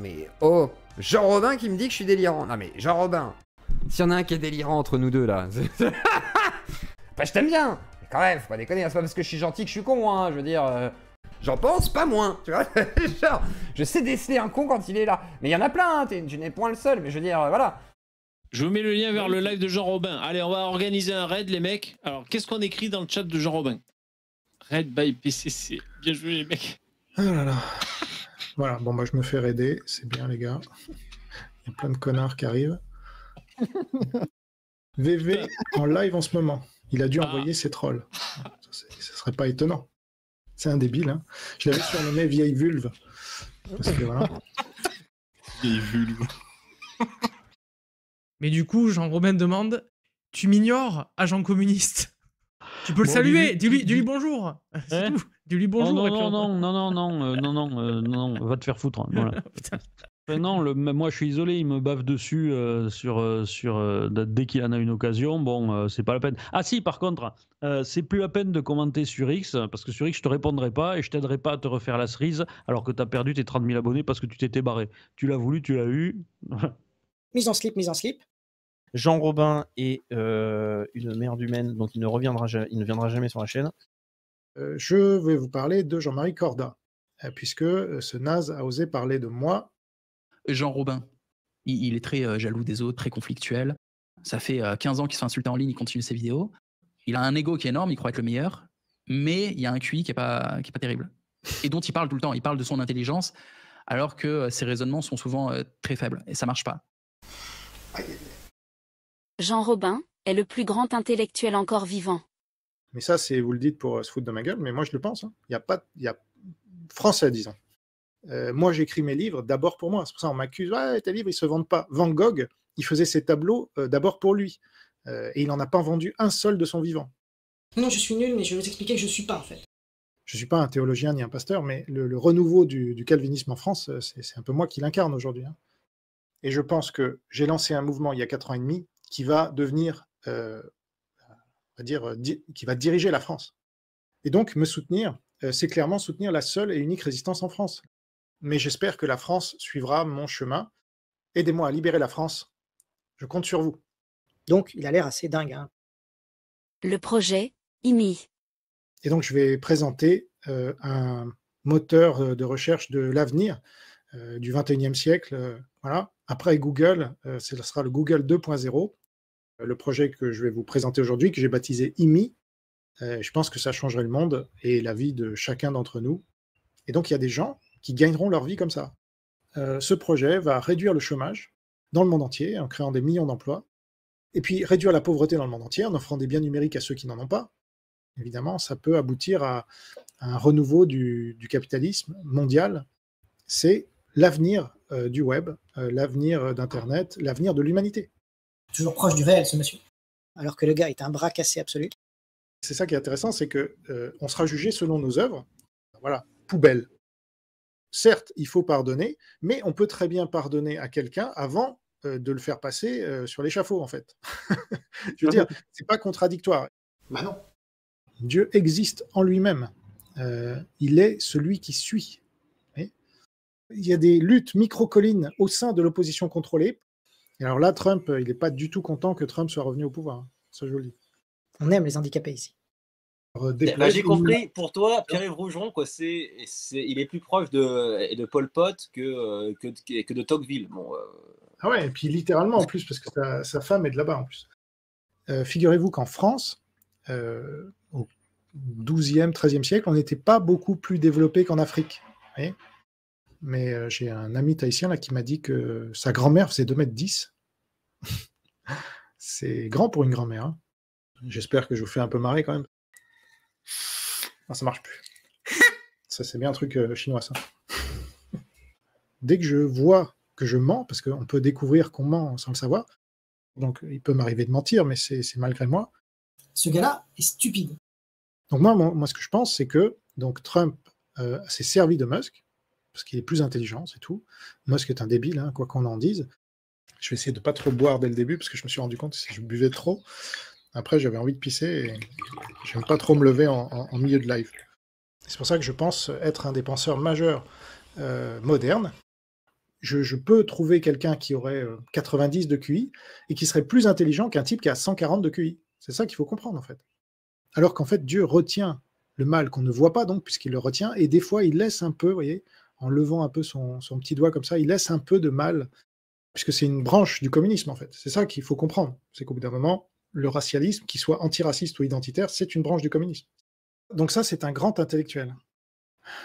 Mais oh, Jean Robin qui me dit que je suis délirant. Non mais Jean Robin, s'il y en a un qui est délirant entre nous deux là. Bah je t'aime bien, mais quand même, faut pas déconner, c'est pas parce que je suis gentil que je suis con, hein. Je veux dire, j'en pense pas moins, tu vois. Genre, je sais déceler un con quand il est là. Mais il y en a plein, hein, tu n'es point le seul, mais je veux dire, voilà. Je vous mets le lien vers le live de Jean Robin. Allez, on va organiser un raid, les mecs. Alors, qu'est-ce qu'on écrit dans le chat de Jean Robin? Raid by PCC. Bien joué, les mecs. Ah là là. Voilà, bon, bah, je me fais raider, c'est bien, les gars. Il y a plein de connards qui arrivent. VV en live en ce moment. Il a dû envoyer ses trolls. Ça serait pas étonnant. C'est un débile, hein. Je l'avais surnommé vieille vulve. Parce que voilà. Vieille vulve. Mais du coup, Jean-Robin demande, tu m'ignores, agent communiste? Tu peux le saluer, dis-lui bonjour. C'est tout. Dis-lui bonjour. Non, va te faire foutre. Voilà. Non, moi je suis isolé, il me bave dessus dès qu'il en a une occasion. Bon, c'est pas la peine. Ah si, par contre, c'est plus la peine de commenter sur X, parce que sur X je te répondrai pas et je t'aiderai pas à te refaire la cerise alors que tu as perdu tes 30 000 abonnés parce que tu t'étais barré. Tu l'as voulu, tu l'as eu. Mise en slip, mise en slip. Jean Robin est une merde humaine, donc il ne viendra jamais sur la chaîne. Je vais vous parler de Jean-Marie Corda, puisque ce naze a osé parler de moi. Jean Robin, il est très jaloux des autres, très conflictuel. Ça fait 15 ans qu'il se fait insulter en ligne, il continue ses vidéos. Il a un ego qui est énorme, il croit être le meilleur, mais il y a un QI qui est pas terrible. Et dont il parle tout le temps, il parle de son intelligence, alors que ses raisonnements sont souvent très faibles, et ça marche pas. Jean Robin est le plus grand intellectuel encore vivant. Mais ça, vous le dites pour se foutre de ma gueule, mais moi je le pense. Hein. Il y a français, disons. Moi, j'écris mes livres d'abord pour moi. C'est pour ça qu'on m'accuse. Ouais, tes livres, ils se vendent pas. Van Gogh, il faisait ses tableaux d'abord pour lui. Et il n'en a pas vendu un seul de son vivant. Non, je suis nul, mais je vais vous expliquer que je suis pas, en fait. Je suis pas un théologien ni un pasteur, mais le renouveau du calvinisme en France, c'est un peu moi qui l'incarne aujourd'hui. Hein. Et je pense que j'ai lancé un mouvement il y a 4 ans et demi qui va devenir, qui va diriger la France. Et donc, me soutenir, c'est clairement soutenir la seule et unique résistance en France. Mais j'espère que la France suivra mon chemin. Aidez-moi à libérer la France. Je compte sur vous. Donc, il a l'air assez dingue. Hein. Le projet IMI. Et donc, je vais présenter un moteur de recherche de l'avenir du 21e siècle. Voilà. Après Google, ce sera le Google 2.0. Le projet que je vais vous présenter aujourd'hui, que j'ai baptisé IMI. Je pense que ça changerait le monde et la vie de chacun d'entre nous. Et donc, il y a des gens qui gagneront leur vie comme ça. Ce projet va réduire le chômage dans le monde entier, en créant des millions d'emplois, et puis réduire la pauvreté dans le monde entier, en offrant des biens numériques à ceux qui n'en ont pas. Évidemment, ça peut aboutir à un renouveau du capitalisme mondial. C'est l'avenir du web, l'avenir d'Internet, l'avenir de l'humanité. Toujours proche du réel, ce monsieur. Alors que le gars est un bras cassé absolu. C'est ça qui est intéressant, c'est qu'on sera jugé selon nos œuvres. Voilà, poubelle. Certes, il faut pardonner, mais on peut très bien pardonner à quelqu'un avant de le faire passer sur l'échafaud, en fait. Je veux dire, c'est pas contradictoire. Bah non. Dieu existe en lui-même. Il est celui qui suit. Il y a des luttes micro-collines au sein de l'opposition contrôlée. Et alors là, Trump, il n'est pas du tout content que Trump soit revenu au pouvoir. Ça, je vous le dis. On aime les handicapés ici. Bah, j'ai compris, pour toi, Pierre-Yves Rougeron, quoi, il est plus proche de Pol Pot que de Tocqueville. Bon, Ah ouais, et puis littéralement en plus, parce que sa femme est de là-bas en plus. Figurez-vous qu'en France, au XIIe, XIIIe siècle, on n'était pas beaucoup plus développé qu'en Afrique. Mais j'ai un ami tahitien là, qui m'a dit que sa grand-mère faisait 2,10 m. C'est grand pour une grand-mère. Hein. J'espère que je vous fais un peu marrer quand même. Non, ça marche plus. Ça, c'est bien un truc chinois, ça. Dès que je vois que je mens, parce qu'on peut découvrir qu'on ment sans le savoir, donc il peut m'arriver de mentir, mais c'est malgré moi. Ce gars-là est stupide. Donc moi, ce que je pense, c'est que donc, Trump s'est servi de Musk, parce qu'il est plus intelligent, c'est tout. Musk est un débile, hein, quoi qu'on en dise. Je vais essayer de ne pas trop boire dès le début, parce que je me suis rendu compte que si je buvais trop, après j'avais envie de pisser, et j'aime pas trop me lever en milieu de live. C'est pour ça que je pense être un des penseurs majeurs modernes. je peux trouver quelqu'un qui aurait 90 de QI et qui serait plus intelligent qu'un type qui a 140 de QI. C'est ça qu'il faut comprendre, en fait. Alors qu'en fait, Dieu retient le mal qu'on ne voit pas, donc, puisqu'il le retient, et des fois, il laisse un peu, vous voyez, en levant un peu son petit doigt comme ça, il laisse un peu de mal, puisque c'est une branche du communisme, en fait. C'est ça qu'il faut comprendre. C'est qu'au bout d'un moment, le racialisme, qu'il soit antiraciste ou identitaire, c'est une branche du communisme. Donc ça, c'est un grand intellectuel.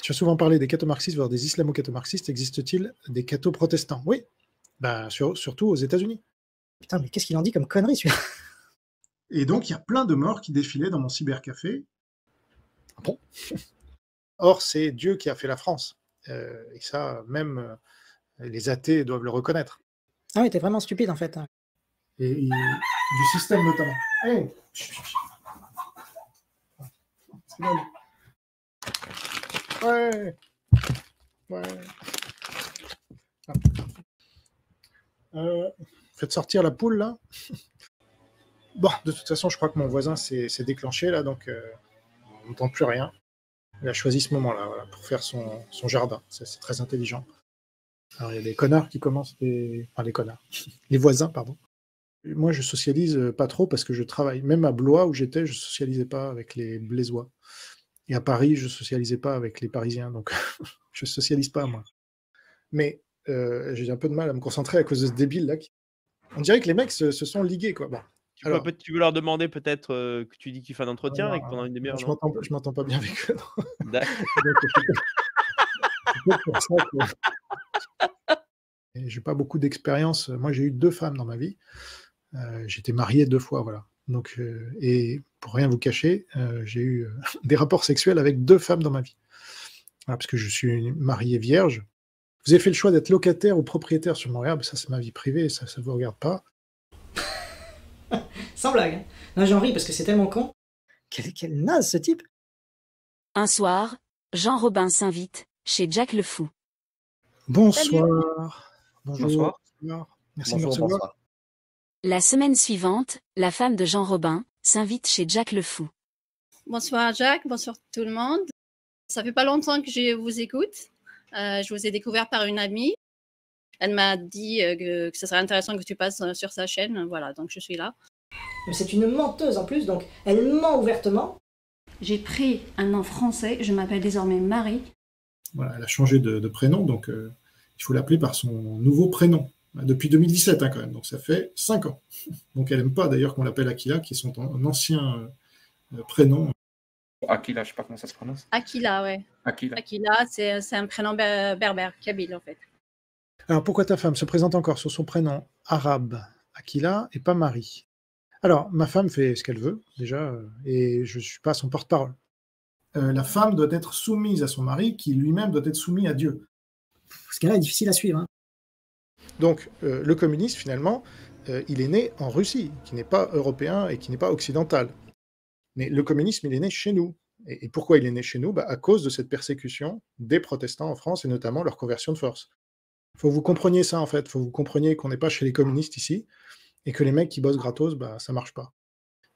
Tu as souvent parlé des catho-marxistes, voire des islamo-catho-marxistes. Existe-t-il des catho-protestants? Oui, bah, surtout aux États-Unis. Putain, mais qu'est-ce qu'il en dit comme connerie, celui-là? Et donc, il y a plein de morts qui défilaient dans mon cybercafé. Bon. Or, c'est Dieu qui a fait la France. Et ça, même les athées doivent le reconnaître. Ah oui, t'es vraiment stupide, en fait. Et du système, notamment. Hey. C'est bon. Ouais. Faites sortir la poule, là. Bon, de toute façon, je crois que mon voisin s'est déclenché, là, donc on n'entend plus rien. Il a choisi ce moment-là, voilà, pour faire son jardin. C'est très intelligent. Alors, il y a des connards qui commencent... Enfin, les connards. Les voisins, pardon. Moi, je socialise pas trop parce que je travaille. Même à Blois, où j'étais, je socialisais pas avec les Blésois. Et à Paris, je socialisais pas avec les Parisiens. Donc, je socialise pas, moi. Mais j'ai un peu de mal à me concentrer à cause de ce débile-là. On dirait que les mecs se sont ligués, quoi. Bon. Alors, tu veux leur demander peut-être que tu dis qu'il fait un entretien et que pendant une demi-heure. Je m'entends pas bien avec eux. D'accord. J'ai pas beaucoup d'expérience. Moi, j'ai eu 2 femmes dans ma vie. J'étais marié 2 fois, voilà. Donc, et pour rien vous cacher, j'ai eu des rapports sexuels avec 2 femmes dans ma vie. Voilà, parce que je suis marié vierge. Vous avez fait le choix d'être locataire ou propriétaire sur Montréal, ça c'est ma vie privée, ça ne vous regarde pas. Sans blague. Hein. Non, j'en ris parce que c'est tellement con. Quel naze, ce type. Un soir, Jean Robin s'invite chez Jack le Fou. Bonsoir. Bonjour. Bonsoir. Merci de me recevoir. Bonsoir. La semaine suivante, la femme de Jean Robin s'invite chez Jack le Fou. Bonsoir Jack, bonsoir tout le monde. Ça fait pas longtemps que je vous écoute. Je vous ai découvert par une amie. Elle m'a dit que ce serait intéressant que tu passes sur sa chaîne. Voilà, donc je suis là. Mais c'est une menteuse en plus, donc elle ment ouvertement. J'ai pris un nom français, je m'appelle désormais Marie. Voilà, elle a changé de prénom, donc il faut l'appeler par son nouveau prénom. Depuis 2017, hein, quand même, donc ça fait 5 ans. Donc elle n'aime pas d'ailleurs qu'on l'appelle Aquila, qui est son ancien prénom. Aquila, je sais pas comment ça se prononce. Aquila, ouais. Aquila, c'est un prénom berbère, kabyle en fait. Alors pourquoi ta femme se présente encore sur son prénom arabe, Aquila, et pas Marie? Alors, ma femme fait ce qu'elle veut, déjà, et je ne suis pas son porte-parole. La femme doit être soumise à son mari, qui lui-même doit être soumis à Dieu. Ce cas-là est difficile à suivre. Hein. Donc, le communisme, finalement, il est né en Russie, qui n'est pas européen et qui n'est pas occidental. Mais le communisme, il est né chez nous. Et pourquoi il est né chez nous? À cause de cette persécution des protestants en France, et notamment leur conversion de force. Il faut que vous compreniez ça, en fait. Il faut que vous compreniez qu'on n'est pas chez les communistes ici, et que les mecs qui bossent gratos, ça marche pas.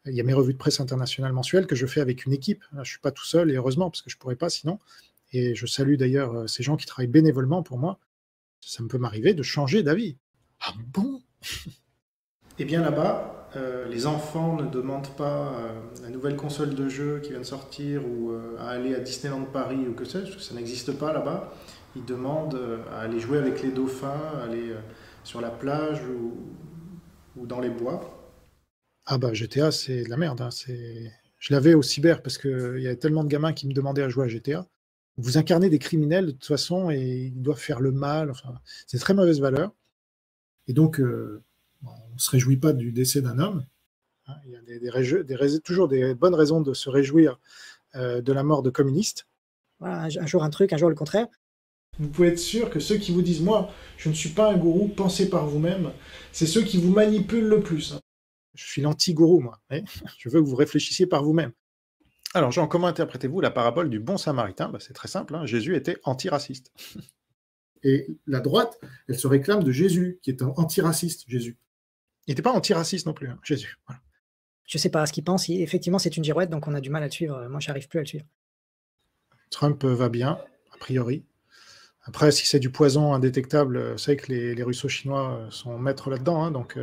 Il y a mes revues de presse internationales mensuelles que je fais avec une équipe. Je ne suis pas tout seul, et heureusement, parce que je ne pourrais pas sinon. Et je salue d'ailleurs ces gens qui travaillent bénévolement pour moi. Ça peut m'arriver de changer d'avis. Ah bon? Eh bien là-bas, les enfants ne demandent pas la nouvelle console de jeu qui vient de sortir ou à aller à Disneyland Paris ou que sais-je, parce que ça n'existe pas là-bas. Ils demandent à aller jouer avec les dauphins, aller sur la plage ou dans les bois. Ah bah GTA, c'est de la merde. Hein. Je l'avais au cyber parce qu'il y avait tellement de gamins qui me demandaient à jouer à GTA. Vous incarnez des criminels de toute façon et ils doivent faire le mal. Enfin, c'est très mauvaise valeur. Et donc, on ne se réjouit pas du décès d'un homme. Hein, il y a toujours des bonnes raisons de se réjouir de la mort de communistes. Voilà, un jour un truc, un jour le contraire. Vous pouvez être sûr que ceux qui vous disent « Moi, je ne suis pas un gourou, pensez par vous-même », c'est ceux qui vous manipulent le plus. Je suis l'anti-gourou, moi. Je veux que vous réfléchissiez par vous-même. Alors, Jean, comment interprétez-vous la parabole du bon samaritain? C'est très simple, hein. Jésus était antiraciste. Et la droite, elle se réclame de Jésus, qui est un antiraciste, Jésus. Il n'était pas antiraciste non plus, hein, Jésus. Voilà. Je ne sais pas ce qu'il pense. Effectivement, c'est une girouette, donc on a du mal à le suivre. Moi, je n'arrive plus à le suivre. Trump va bien, a priori. Après, si c'est du poison indétectable, vous savez que les Russo-Chinois sont maîtres là-dedans. Hein, donc,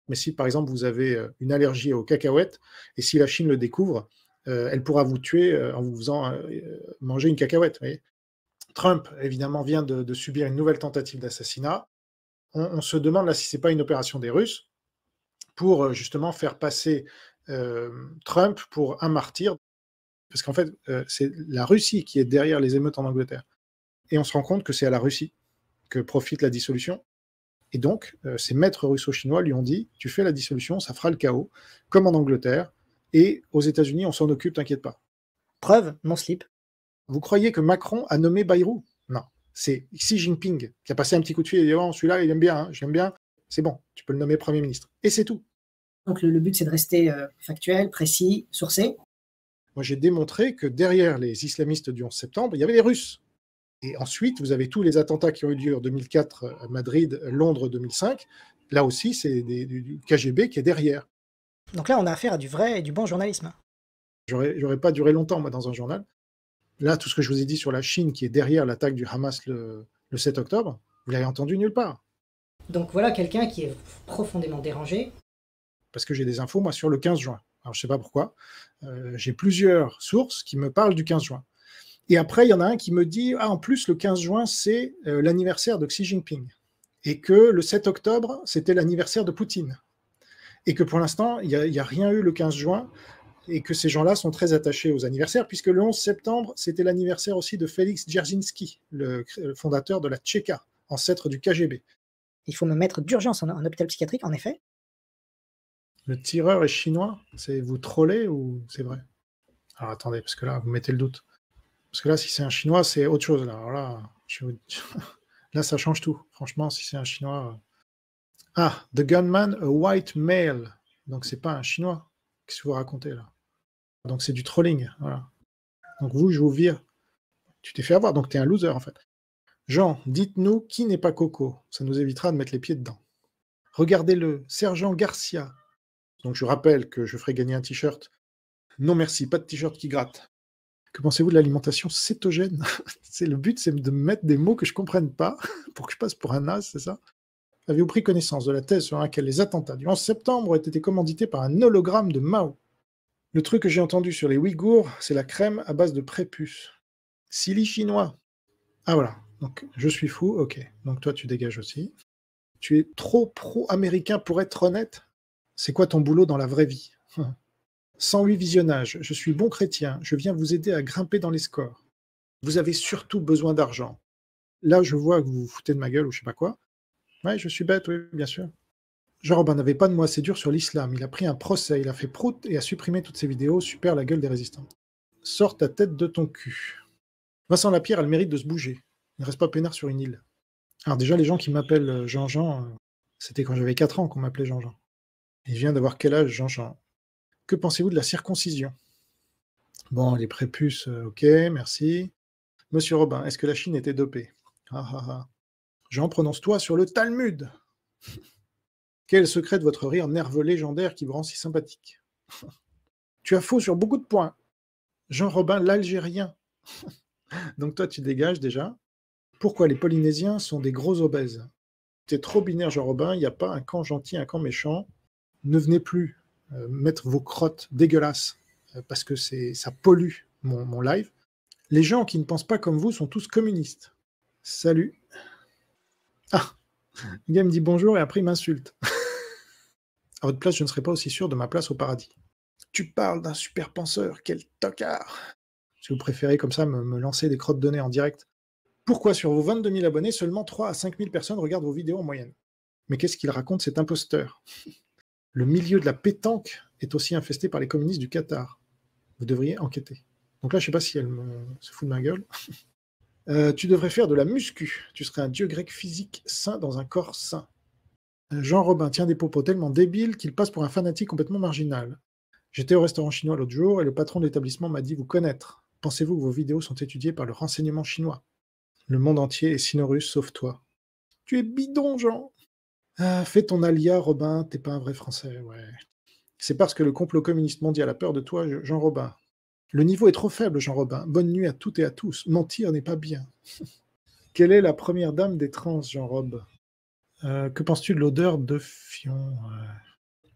mais si, par exemple, vous avez une allergie aux cacahuètes, et si la Chine le découvre, elle pourra vous tuer en vous faisant manger une cacahuète. Vous voyez. Trump, évidemment, vient de subir une nouvelle tentative d'assassinat. On se demande là si ce n'est pas une opération des Russes pour justement faire passer Trump pour un martyr. Parce qu'en fait, c'est la Russie qui est derrière les émeutes en Angleterre. Et on se rend compte que c'est à la Russie que profite la dissolution. Et donc, ces maîtres russo-chinois lui ont dit, tu fais la dissolution, ça fera le chaos, comme en Angleterre, et aux États-Unis, on s'en occupe, t'inquiète pas. Preuve, mon slip. Vous croyez que Macron a nommé Bayrou? Non, c'est Xi Jinping qui a passé un petit coup de fil et dit, oh, celui-là, il aime bien, hein, j'aime bien, c'est bon, tu peux le nommer Premier ministre. Et c'est tout. Donc le but, c'est de rester factuel, précis, sourcé. Moi, j'ai démontré que derrière les islamistes du 11 septembre, il y avait les Russes. Et ensuite, vous avez tous les attentats qui ont eu lieu en 2004 à Madrid, Londres 2005. Là aussi, c'est du KGB qui est derrière. Donc là, on a affaire à du vrai et du bon journalisme. J'aurais pas duré longtemps, moi, dans un journal. Là, tout ce que je vous ai dit sur la Chine qui est derrière l'attaque du Hamas le 7 octobre, vous l'avez entendu nulle part. Donc voilà quelqu'un qui est profondément dérangé. Parce que j'ai des infos, moi, sur le 15 juin. Alors, je ne sais pas pourquoi. J'ai plusieurs sources qui me parlent du 15 juin. Et après, il y en a un qui me dit, en plus, le 15 juin, c'est l'anniversaire de Xi Jinping. Et que le 7 octobre, c'était l'anniversaire de Poutine. Et que pour l'instant, il n'y a rien eu le 15 juin, et que ces gens-là sont très attachés aux anniversaires, puisque le 11 septembre, c'était l'anniversaire aussi de Félix Dzerzhinsky, le fondateur de la Tchéka, ancêtre du KGB. Il faut me mettre d'urgence en hôpital psychiatrique, en effet. Le tireur est chinois? C'est vous trollez ou c'est vrai? Alors attendez, parce que là, vous mettez le doute. Parce que là, si c'est un chinois, c'est autre chose. Là, alors là, là, ça change tout. Franchement, si c'est un chinois... Ah, the gunman, a white male. Donc c'est pas un chinois. Qu'est-ce que vous racontez là? Donc c'est du trolling. Voilà. Donc vous, je vous vire. Tu t'es fait avoir, donc t'es un loser en fait. Jean, dites-nous qui n'est pas Coco. Ça nous évitera de mettre les pieds dedans. Regardez-le, Sergent Garcia. Donc je rappelle que je ferai gagner un t-shirt. Non merci, pas de t-shirt qui gratte. Que pensez-vous de l'alimentation cétogène? Le but, c'est de mettre des mots que je ne comprenne pas pour que je passe pour un naze, c'est ça? Avez-vous pris connaissance de la thèse sur laquelle les attentats du 11 septembre ont été commandités par un hologramme de Mao? Le truc que j'ai entendu sur les Ouïghours, c'est la crème à base de prépuce. Silly chinois. Ah voilà, donc je suis fou, ok. Donc toi, tu dégages aussi. Tu es trop pro-américain pour être honnête? C'est quoi ton boulot dans la vraie vie? 108 visionnages, je suis bon chrétien, je viens vous aider à grimper dans les scores. Vous avez surtout besoin d'argent. Là, je vois que vous vous foutez de ma gueule ou je sais pas quoi. Ouais, je suis bête, oui, bien sûr. Jean-Robin n'avait pas de mot assez dur sur l'islam. Il a pris un procès, il a fait prout et a supprimé toutes ses vidéos. Super la gueule des résistants. Sors ta tête de ton cul. Vincent Lapierre a le mérite de se bouger. Il ne reste pas peinard sur une île. Alors déjà, les gens qui m'appellent Jean-Jean, c'était quand j'avais 4 ans qu'on m'appelait Jean-Jean. Il vient d'avoir quel âge, Jean-Jean? Que pensez-vous de la circoncision? Bon, les prépuces, ok, merci. Monsieur Robin, est-ce que la Chine était dopée? Ah ah ah. Jean, prononce-toi sur le Talmud. Quel est le secret de votre rire nerveux légendaire qui vous rend si sympathique? Tu as faux sur beaucoup de points. Jean Robin, l'Algérien. Donc toi, tu dégages déjà. Pourquoi les Polynésiens sont des gros obèses? T'es trop binaire, Jean Robin, il n'y a pas un camp gentil, un camp méchant. Ne venez plus mettre vos crottes dégueulasses parce que ça pollue mon live. Les gens qui ne pensent pas comme vous sont tous communistes. Salut. Ah, le gars me dit bonjour et après il m'insulte. À votre place, je ne serais pas aussi sûr de ma place au paradis. Tu parles d'un super penseur, quel tocard. Si vous préférez comme ça me lancer des crottes de nez en direct. Pourquoi sur vos 22 000 abonnés, seulement 3 à 5 000 personnes regardent vos vidéos en moyenne? Mais qu'est-ce qu'il raconte cet imposteur? Le milieu de la pétanque est aussi infesté par les communistes du Qatar. Vous devriez enquêter. Donc là, je ne sais pas si elle se fout de ma gueule. Tu devrais faire de la muscu. Tu serais un dieu grec physique sain dans un corps sain. Jean Robin tient des propos tellement débiles qu'il passe pour un fanatique complètement marginal. J'étais au restaurant chinois l'autre jour et le patron de l'établissement m'a dit vous connaître. Pensez-vous que vos vidéos sont étudiées par le renseignement chinois? Le monde entier est sino-russe sauf toi. Tu es bidon, Jean. Fais ton alia, Robin, t'es pas un vrai Français, ouais. C'est parce que le complot communiste mondial a peur de toi, Jean Robin. Le niveau est trop faible, Jean Robin. Bonne nuit à toutes et à tous. Mentir n'est pas bien. Quelle est la première dame des trans, Jean-Rob? Que penses-tu de l'odeur de fion?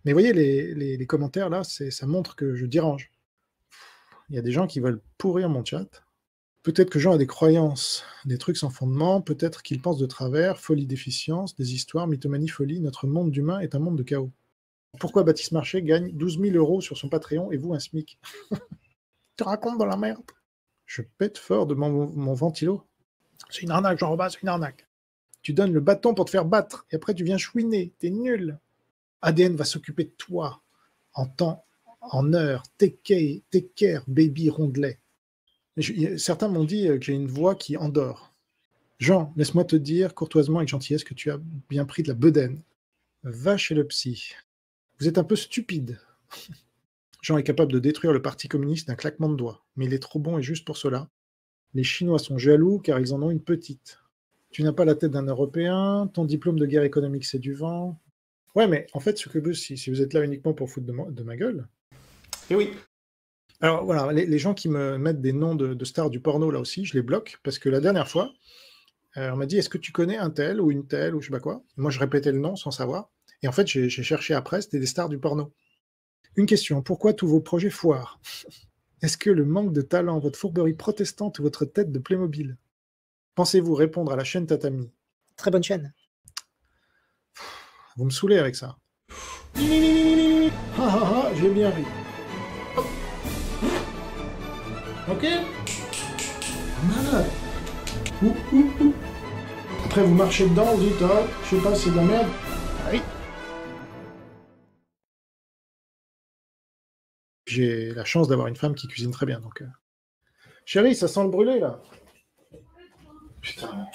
Mais vous voyez, les commentaires, là, ça montre que je dérange. Il y a des gens qui veulent pourrir mon chat. Peut-être que Jean a des croyances, des trucs sans fondement, peut-être qu'il pense de travers, folie, déficience, des histoires, mythomanie, folie. Notre monde d'humains est un monde de chaos. Pourquoi Baptiste Marché gagne 12 000 € sur son Patreon et vous un SMIC? Tu te racontes dans la merde. Je pète fort de mon ventilo. C'est une arnaque, Jean-Robin, c'est une arnaque. Tu donnes le bâton pour te faire battre, et après tu viens chouiner, t'es nul. ADN va s'occuper de toi, en temps, en heure, take care, baby rondelet. Certains m'ont dit que j'ai une voix qui endort. Jean, laisse-moi te dire, courtoisement et gentillesse, que tu as bien pris de la bedaine. Va chez le psy. Vous êtes un peu stupide. Jean est capable de détruire le Parti communiste d'un claquement de doigts, mais il est trop bon et juste pour cela. Les Chinois sont jaloux car ils en ont une petite. Tu n'as pas la tête d'un Européen, ton diplôme de guerre économique c'est du vent. Ouais, mais en fait, ce que si vous êtes là uniquement pour foutre de ma gueule... Et oui. Alors voilà, les gens qui me mettent des noms de stars du porno là aussi, je les bloque, parce que la dernière fois, on m'a dit, est-ce que tu connais un tel ou une telle ou je sais pas quoi? Moi, je répétais le nom sans savoir. Et en fait, j'ai cherché après, c'était des stars du porno. Une question, pourquoi tous vos projets foirent? Est-ce que le manque de talent, votre fourberie protestante ou votre tête de Playmobil? Pensez-vous répondre à la chaîne Tatami? Très bonne chaîne. Vous me saoulez avec ça. J'ai bien ri. Ok? Malade. Après, vous marchez dedans, vous dites, ah, je sais pas, c'est de la merde. Ah oui. J'ai la chance d'avoir une femme qui cuisine très bien, donc... Chérie, ça sent le brûlé, là. Putain.